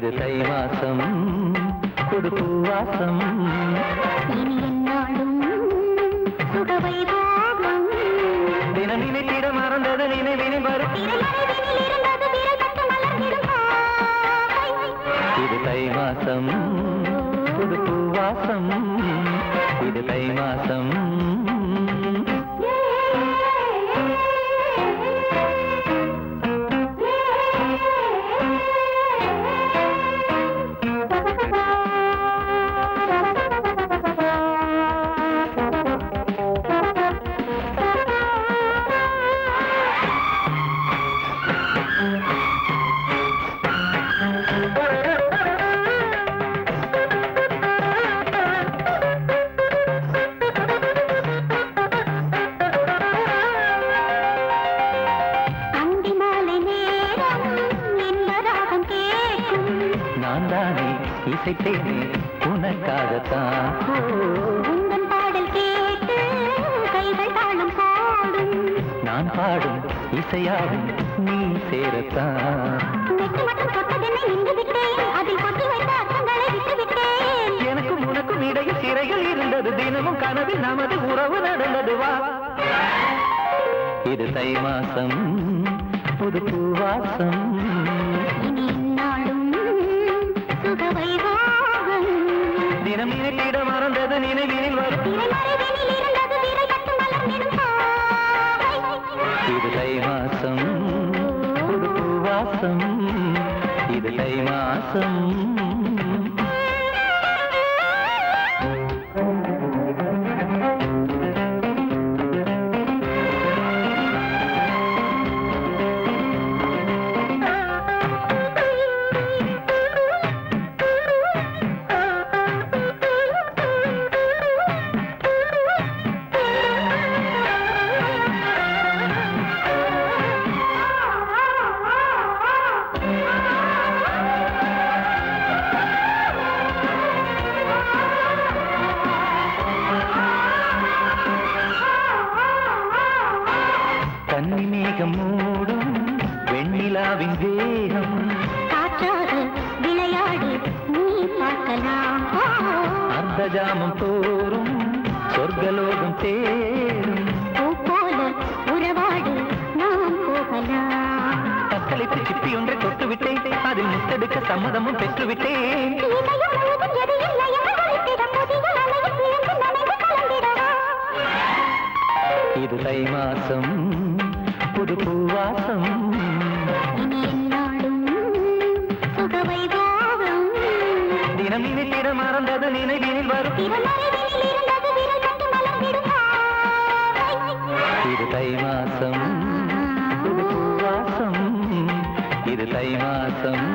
இது தை மாசம் புது பூவாசம் இனி என்னாலும் சுகவை போகும் தினம் நினைத்திட மறந்தது நினைவினில் வரும் இது தை மாசம் புது பூவாசம் இது தை மாசம் நான் தானே இசைத்தேனே உனக்காகத்தான் உங்கள் பாடல் கேட்டு கைகள் தாளம் பாடும் நான் பாடும் இசையாடும் நீ சேரத்தான் நெற்றி மட்டும் தொட்டதென்னை நின்று விட்டேன் அதில் கொட்டி வைத்த அர்த்தங்களை விட்டு விட்டேன் எனக்கும் உனக்கும் இடையில் சிறைகள் இருந்தது தினமும் கனவில் நமது உறவு நடந்தது வா இது தை மாசம் புது பூவாசம் இனி நாளும் சுகவை போகும் தினம் நினைத்திட மறந்தது நினைவினில் வரும் திரைமறைவினில் இருந்தது விரல் கட்டு மலர்ந்திடும் பாவை. இது தை மாசம் புது பூவாசம் இது தை மாசம் கன்னி மேகம் மூடும் வெண்ணிலாவின் வேகம் காற்றாக விளையாடி நீ பார்க்கலாம் அர்த்த ஜாமம் தோறும் சொர்க்கலோகம் தேரும் பூ போல உறவாடு நாம் போகலாம் தத்தளித்து சிப்பி ஒன்றை தொட்டு விட்டேன் அதில் முத்தெடுக்க சம்மதமும் பெற்று விட்டேன் இதயம் முழுதும் எது இல்லையா ஒளித்திடம் புதிய அலையில் பிறந்து நனைந்து கலந்திடவா இது தை மாசம் புது பூவாசம் இனி என்னாலும் சுகவை போகும் தினம் நினைத்திட மறந்தது நினைவினில் வரும் திரைமறைவினில் இருந்தது விரல் கட்டு மலர்ந்திடும் பாவை. இது தை மாசம் புது பூவாசம் இது தை மாசம்